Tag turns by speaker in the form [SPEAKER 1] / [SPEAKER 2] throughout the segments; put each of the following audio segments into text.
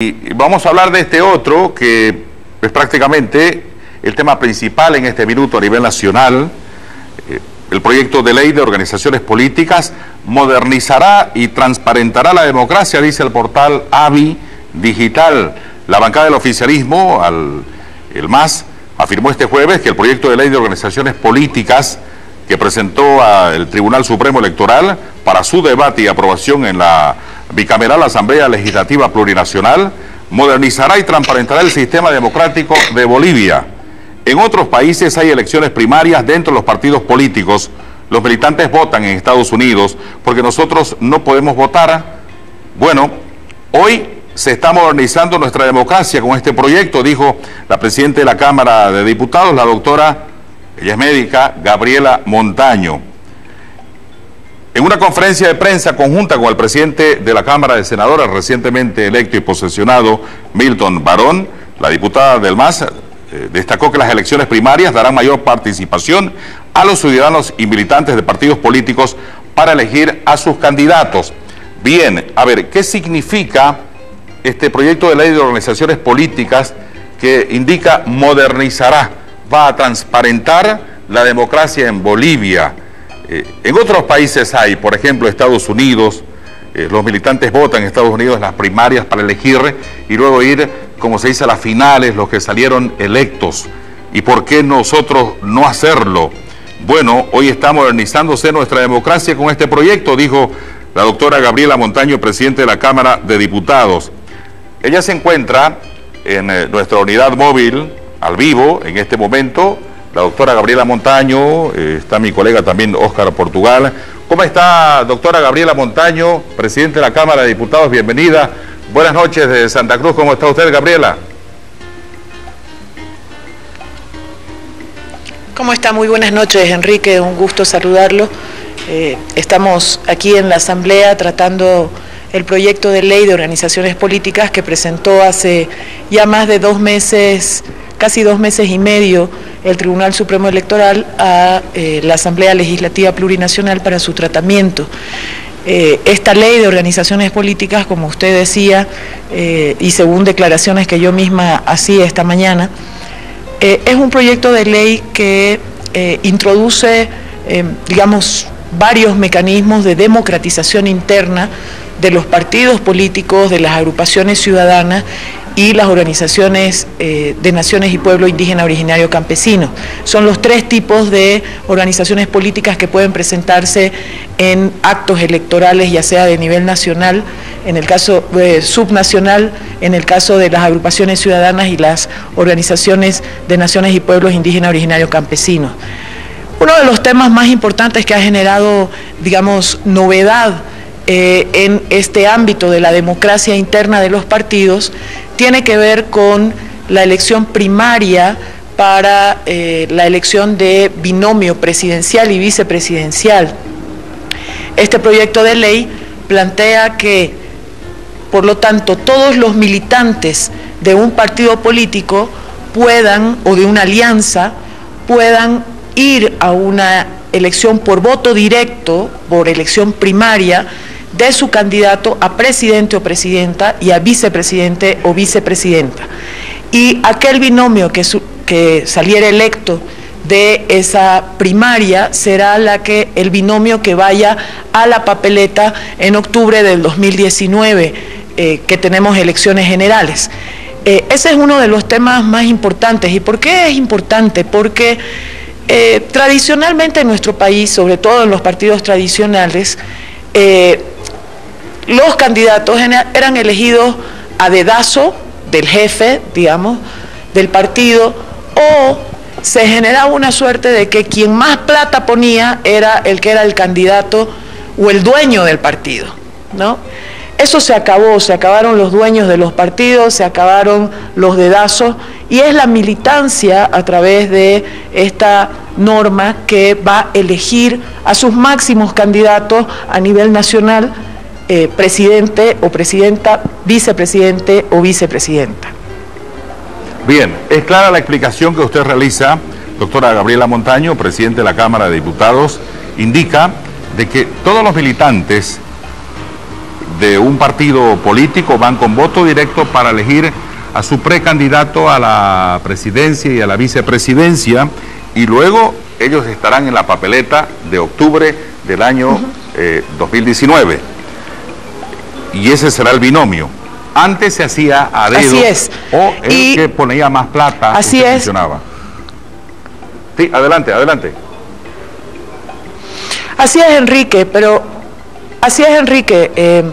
[SPEAKER 1] Y vamos a hablar de este otro, que es prácticamente el tema principal en este minuto a nivel nacional. El proyecto de ley de organizaciones políticas modernizará y transparentará la democracia, dice el portal AVI Digital. La bancada del oficialismo, el MAS, afirmó este jueves que el proyecto de ley de organizaciones políticas que presentó al Tribunal Supremo Electoral para su debate y aprobación en la bicameral Asamblea Legislativa Plurinacional modernizará y transparentará el sistema democrático de Bolivia. En otros países hay elecciones primarias dentro de los partidos políticos. Los militantes votan en Estados Unidos porque nosotros no podemos votar. Bueno, hoy se está modernizando nuestra democracia con este proyecto, dijo la presidenta de la Cámara de Diputados, la doctora, ella es médica, Gabriela Montaño. En una conferencia de prensa conjunta con el presidente de la Cámara de Senadores, recientemente electo y posesionado, Milton Barón, la diputada del MAS destacó que las elecciones primarias darán mayor participación a los ciudadanos y militantes de partidos políticos para elegir a sus candidatos. Bien, a ver, ¿qué significa este proyecto de ley de organizaciones políticas que indica modernizará, va a transparentar la democracia en Bolivia? En otros países hay, por ejemplo, Estados Unidos, los militantes votan en Estados Unidos en las primarias para elegir y luego ir, como se dice, a las finales, los que salieron electos. ¿Y por qué nosotros no hacerlo? Bueno, hoy está modernizándose nuestra democracia con este proyecto, dijo la doctora Gabriela Montaño, presidente de la Cámara de Diputados. Ella se encuentra en nuestra unidad móvil, al vivo, en este momento. La doctora Gabriela Montaño, está mi colega también, Óscar Portugal. ¿Cómo está, doctora Gabriela Montaño, presidente de la Cámara de Diputados? Bienvenida. Buenas noches desde Santa Cruz. ¿Cómo está usted, Gabriela?
[SPEAKER 2] ¿Cómo está? Muy buenas noches, Enrique. Un gusto saludarlo. Estamos aquí en la Asamblea tratando el proyecto de ley de organizaciones políticas que presentó hace ya más de 2 meses, casi 2 meses y medio, el Tribunal Supremo Electoral a la Asamblea Legislativa Plurinacional para su tratamiento. Esta ley de organizaciones políticas, como usted decía, y según declaraciones que yo misma hacía esta mañana, es un proyecto de ley que introduce, digamos, varios mecanismos de democratización interna de los partidos políticos, de las agrupaciones ciudadanas y las organizaciones de naciones y pueblo indígena originario campesino. Son los 3 tipos de organizaciones políticas que pueden presentarse en actos electorales, ya sea de nivel nacional, en el caso subnacional, en el caso de las agrupaciones ciudadanas y las organizaciones de naciones y pueblos indígena originario campesinos. Uno de los temas más importantes que ha generado, digamos, novedad en este ámbito de la democracia interna de los partidos tiene que ver con la elección primaria para la elección de binomio presidencial y vicepresidencial. Este proyecto de ley plantea que, por lo tanto, todos los militantes de un partido político puedan, o de una alianza, puedan ir a una elección por voto directo, por elección primaria, de su candidato a presidente o presidenta y a vicepresidente o vicepresidenta. Y aquel binomio que saliera electo de esa primaria será el binomio que vaya a la papeleta en octubre del 2019, que tenemos elecciones generales. Ese es uno de los temas más importantes. ¿Y por qué es importante? Porque tradicionalmente en nuestro país, sobre todo en los partidos tradicionales, los candidatos eran elegidos a dedazo del jefe, digamos, del partido, o se generaba una suerte de que quien más plata ponía era el que era el candidato o el dueño del partido, ¿no? Eso se acabó, se acabaron los dueños de los partidos, se acabaron los dedazos, y es la militancia a través de esta norma que va a elegir a sus máximos candidatos a nivel nacional, presidente o presidenta, vicepresidente o vicepresidenta.
[SPEAKER 1] Bien, es clara la explicación que usted realiza, doctora Gabriela Montaño, presidente de la Cámara de Diputados, indica de que todos los militantes de un partido político van con voto directo para elegir a su precandidato a la presidencia y a la vicepresidencia, y luego ellos estarán en la papeleta de octubre del año 2019. Y ese será el binomio. Antes se hacía a dedo.
[SPEAKER 2] Así es.
[SPEAKER 1] O el que ponía más plata.
[SPEAKER 2] Así es.
[SPEAKER 1] Funcionaba. Sí, adelante, adelante.
[SPEAKER 2] Así es, Enrique,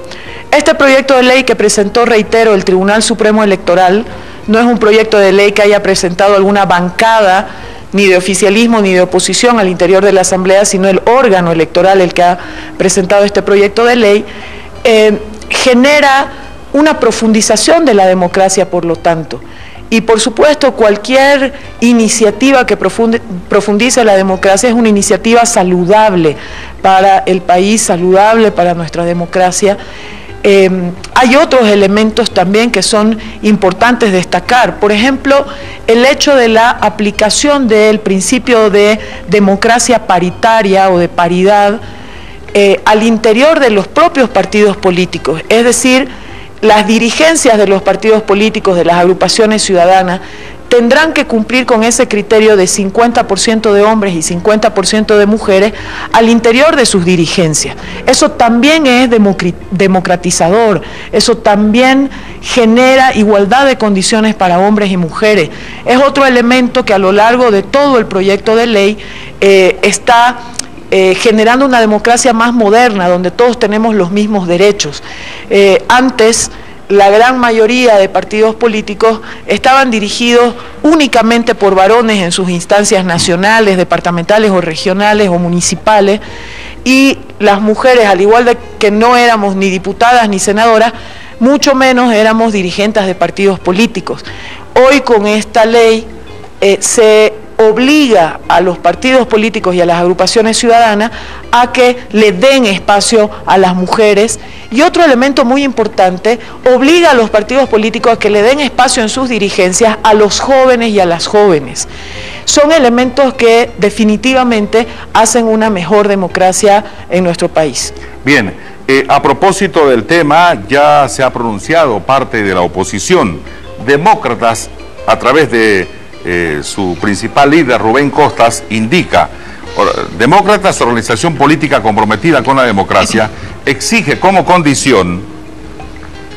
[SPEAKER 2] este proyecto de ley que presentó, reitero, el Tribunal Supremo Electoral, no es un proyecto de ley que haya presentado alguna bancada, ni de oficialismo ni de oposición al interior de la Asamblea, sino el órgano electoral el que ha presentado este proyecto de ley, genera una profundización de la democracia, por lo tanto. Y por supuesto, cualquier iniciativa que profundice la democracia es una iniciativa saludable para el país, saludable para nuestra democracia. Hay otros elementos también que son importantes destacar. Por ejemplo, el hecho de la aplicación del principio de democracia paritaria o de paridad al interior de los propios partidos políticos, es decir, las dirigencias de los partidos políticos, de las agrupaciones ciudadanas, tendrán que cumplir con ese criterio de 50% de hombres y 50% de mujeres al interior de sus dirigencias. Eso también es democratizador, eso también genera igualdad de condiciones para hombres y mujeres. Es otro elemento que a lo largo de todo el proyecto de ley está generando una democracia más moderna, donde todos tenemos los mismos derechos. Antes, la gran mayoría de partidos políticos estaban dirigidos únicamente por varones en sus instancias nacionales, departamentales o regionales o municipales, y las mujeres, al igual de que no éramos ni diputadas ni senadoras, mucho menos éramos dirigentes de partidos políticos. Hoy con esta ley se obliga a los partidos políticos y a las agrupaciones ciudadanas a que le den espacio a las mujeres, y otro elemento muy importante, obliga a los partidos políticos a que le den espacio en sus dirigencias a los jóvenes y a las jóvenes. Son elementos que definitivamente hacen una mejor democracia en nuestro país.
[SPEAKER 1] Bien, a propósito del tema, ya se ha pronunciado parte de la oposición. Demócratas, a través de su principal líder, Rubén Costas, indica: Demócratas, organización política comprometida con la democracia, exige como condición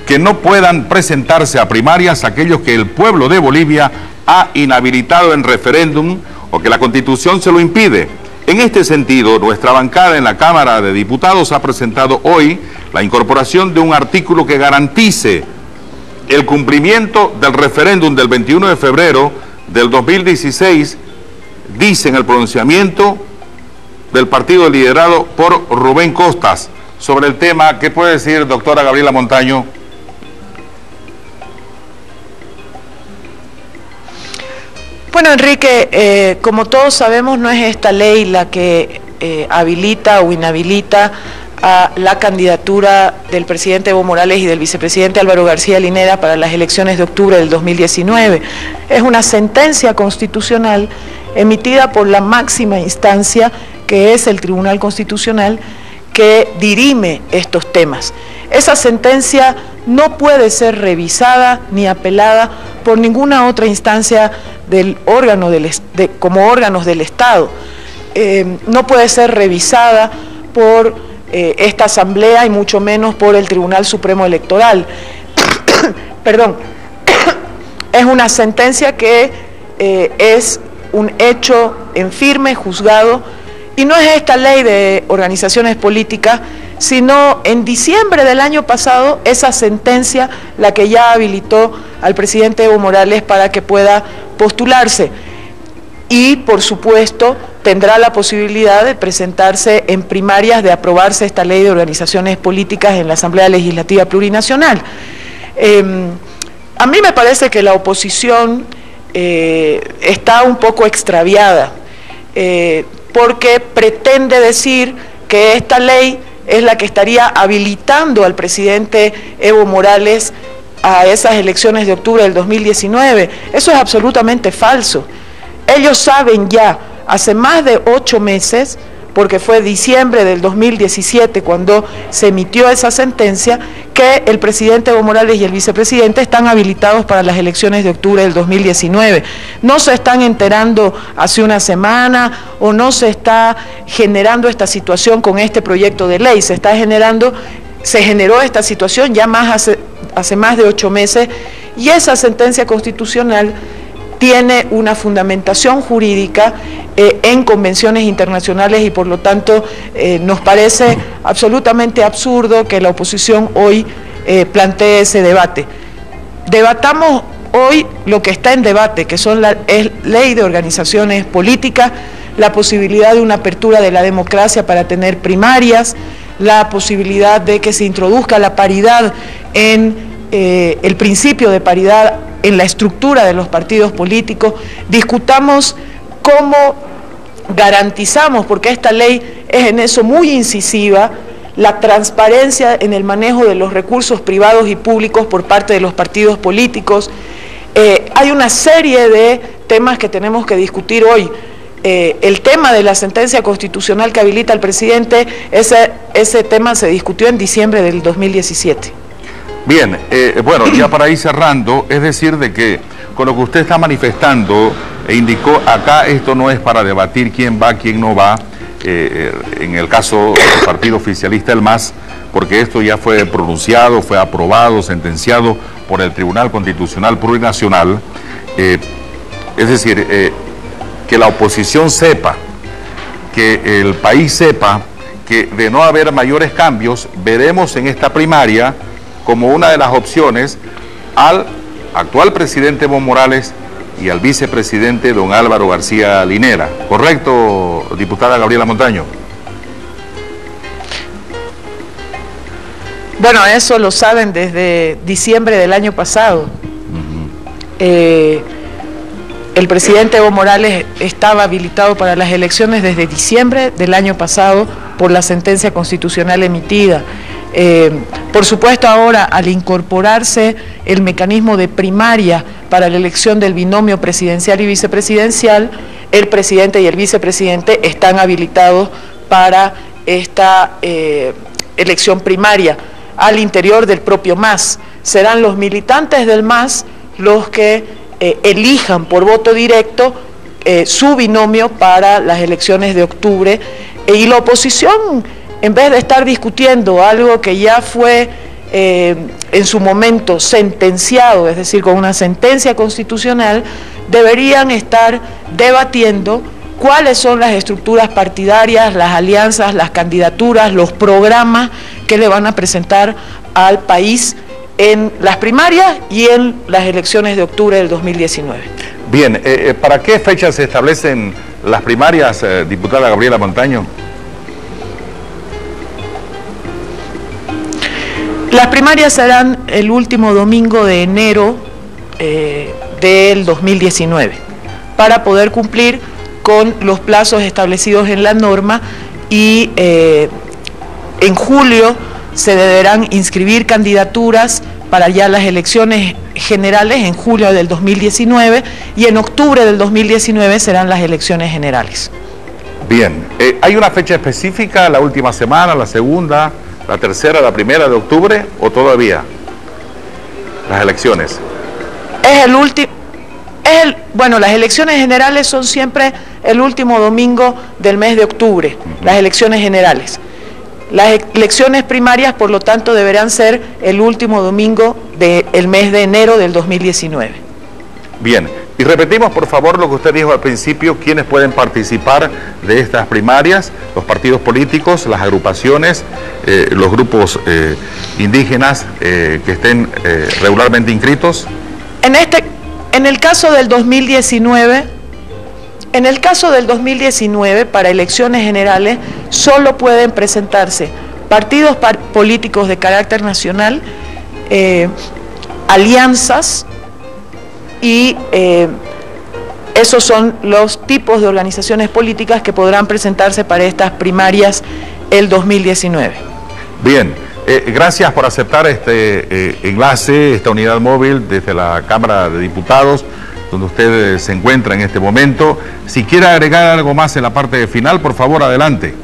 [SPEAKER 1] que no puedan presentarse a primarias aquellos que el pueblo de Bolivia ha inhabilitado en referéndum o que la Constitución se lo impide. En este sentido, nuestra bancada en la Cámara de Diputados ha presentado hoy la incorporación de un artículo que garantice el cumplimiento del referéndum del 21 de febrero del 2016, dice en el pronunciamiento del partido liderado por Rubén Costas. Sobre el tema, ¿qué puede decir doctora Gabriela Montaño?
[SPEAKER 2] Bueno, Enrique, como todos sabemos, no es esta ley la que habilita o inhabilita a la candidatura del presidente Evo Morales y del vicepresidente Álvaro García Linera para las elecciones de octubre del 2019. Es una sentencia constitucional emitida por la máxima instancia, que es el Tribunal Constitucional, que dirime estos temas. Esa sentencia no puede ser revisada ni apelada por ninguna otra instancia del órgano como órganos del Estado. No puede ser revisada por esta Asamblea y mucho menos por el Tribunal Supremo Electoral. Perdón. Es una sentencia que es un hecho en firme, juzgado, y no es esta ley de organizaciones políticas, sino en diciembre del año pasado, esa sentencia la que ya habilitó al presidente Evo Morales para que pueda postularse. Y, por supuesto, tendrá la posibilidad de presentarse en primarias, de aprobarse esta ley de organizaciones políticas en la Asamblea Legislativa Plurinacional. A mí me parece que la oposición está un poco extraviada, porque pretende decir que esta ley es la que estaría habilitando al presidente Evo Morales a esas elecciones de octubre del 2019. Eso es absolutamente falso. Ellos saben ya, hace más de 8 meses, porque fue diciembre del 2017 cuando se emitió esa sentencia, que el presidente Evo Morales y el vicepresidente están habilitados para las elecciones de octubre del 2019. No se están enterando hace una semana o no se está generando esta situación con este proyecto de ley, se generó esta situación ya hace más de 8 meses, y esa sentencia constitucional tiene una fundamentación jurídica en convenciones internacionales, y por lo tanto nos parece absolutamente absurdo que la oposición hoy plantee ese debate. Debatamos hoy lo que está en debate, que son la ley de organizaciones políticas, la posibilidad de una apertura de la democracia para tener primarias, la posibilidad de que se introduzca la paridad en el principio de paridad en la estructura de los partidos políticos. Discutamos cómo garantizamos, porque esta ley es en eso muy incisiva, la transparencia en el manejo de los recursos privados y públicos por parte de los partidos políticos. Hay una serie de temas que tenemos que discutir hoy. El tema de la sentencia constitucional que habilita al presidente, ese tema se discutió en diciembre del 2017.
[SPEAKER 1] Bien, bueno, ya para ir cerrando, es decir, de que con lo que usted está manifestando e indicó acá, esto no es para debatir quién va, quién no va, en el caso del partido oficialista el MAS, porque esto ya fue pronunciado, fue aprobado, sentenciado por el Tribunal Constitucional Plurinacional, es decir, que la oposición sepa, que el país sepa que de no haber mayores cambios, veremos en esta primaria como una de las opciones al actual presidente Evo Morales y al vicepresidente don Álvaro García Linera. ¿Correcto, diputada Gabriela Montaño?
[SPEAKER 2] Bueno, eso lo saben desde diciembre del año pasado. El presidente Evo Morales estaba habilitado para las elecciones desde diciembre del año pasado por la sentencia constitucional emitida. Por supuesto, ahora, al incorporarse el mecanismo de primaria para la elección del binomio presidencial y vicepresidencial, el presidente y el vicepresidente están habilitados para esta elección primaria al interior del propio MAS. Serán los militantes del MAS los que elijan por voto directo su binomio para las elecciones de octubre, y la oposición, en vez de estar discutiendo algo que ya fue en su momento sentenciado, es decir, con una sentencia constitucional, deberían estar debatiendo cuáles son las estructuras partidarias, las alianzas, las candidaturas, los programas que le van a presentar al país en las primarias y en las elecciones de octubre del 2019.
[SPEAKER 1] Bien, ¿para qué fecha se establecen las primarias, diputada Gabriela Montaño?
[SPEAKER 2] Las primarias serán el último domingo de enero del 2019, para poder cumplir con los plazos establecidos en la norma, y en julio se deberán inscribir candidaturas para ya las elecciones generales en julio del 2019, y en octubre del 2019 serán las elecciones generales.
[SPEAKER 1] Bien, ¿hay una fecha específica, la última semana, la segunda, la tercera, la primera de octubre, o todavía las elecciones?
[SPEAKER 2] Bueno, las elecciones generales son siempre el último domingo del mes de octubre, las elecciones generales. Las elecciones primarias, por lo tanto, deberán ser el último domingo del mes de enero del 2019.
[SPEAKER 1] Bien, y repetimos por favor lo que usted dijo al principio: ¿quiénes pueden participar de estas primarias? Los partidos políticos, las agrupaciones, los grupos indígenas que estén regularmente inscritos.
[SPEAKER 2] En el caso del 2019, para elecciones generales, solo pueden presentarse partidos políticos de carácter nacional, alianzas, y esos son los tipos de organizaciones políticas que podrán presentarse para estas primarias el 2019.
[SPEAKER 1] Bien, gracias por aceptar este enlace, esta unidad móvil desde la Cámara de Diputados, donde usted se encuentra en este momento. Si quiere agregar algo más en la parte final, por favor, adelante.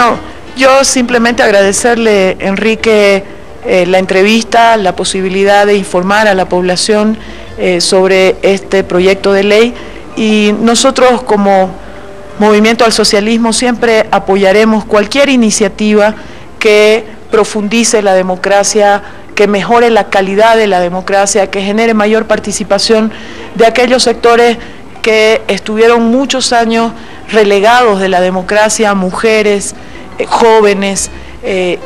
[SPEAKER 2] Bueno, yo simplemente agradecerle, Enrique, la entrevista, la posibilidad de informar a la población sobre este proyecto de ley, y nosotros como Movimiento al Socialismo siempre apoyaremos cualquier iniciativa que profundice la democracia, que mejore la calidad de la democracia, que genere mayor participación de aquellos sectores que estuvieron muchos años relegados de la democracia, mujeres, jóvenes,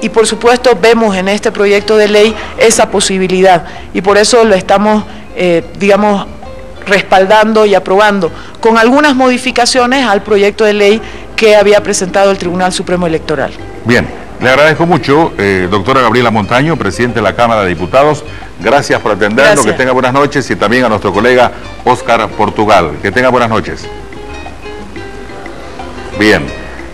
[SPEAKER 2] y por supuesto vemos en este proyecto de ley esa posibilidad, y por eso lo estamos, digamos, respaldando y aprobando, con algunas modificaciones al proyecto de ley que había presentado el Tribunal Supremo Electoral.
[SPEAKER 1] Bien, le agradezco mucho, doctora Gabriela Montaño, presidente de la Cámara de Diputados. Gracias por atendernos, gracias. Que tenga buenas noches, y también a nuestro colega Óscar Portugal. Que tenga buenas noches. Bien,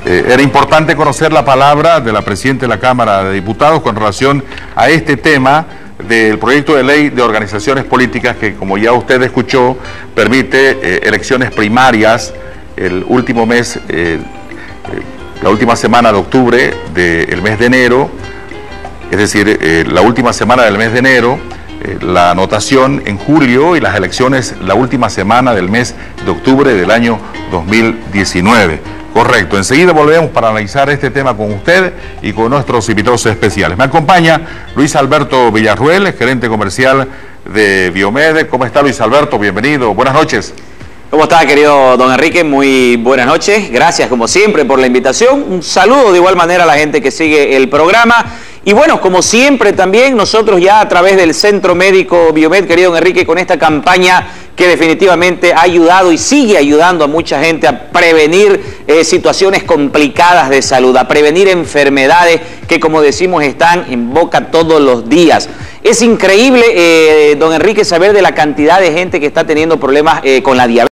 [SPEAKER 1] era importante conocer la palabra de la presidenta de la Cámara de Diputados con relación a este tema del proyecto de ley de organizaciones políticas que, como ya usted escuchó, permite elecciones primarias el último mes, la última semana de octubre del mes de enero, es decir, la última semana del mes de enero, la anotación en julio y las elecciones la última semana del mes de octubre del año 2019. Correcto, enseguida volvemos para analizar este tema con usted y con nuestros invitados especiales. Me acompaña Luis Alberto Villarruel, gerente comercial de Biomed. ¿Cómo está, Luis Alberto? Bienvenido, buenas noches.
[SPEAKER 3] ¿Cómo está, querido don Enrique? Muy buenas noches, gracias como siempre por la invitación. Un saludo de igual manera a la gente que sigue el programa. Y bueno, como siempre también nosotros ya a través del Centro Médico Biomed, querido don Enrique, con esta campaña que definitivamente ha ayudado y sigue ayudando a mucha gente a prevenir situaciones complicadas de salud, a prevenir enfermedades que, como decimos, están en boca todos los días. Es increíble, don Enrique, saber de la cantidad de gente que está teniendo problemas con la diabetes.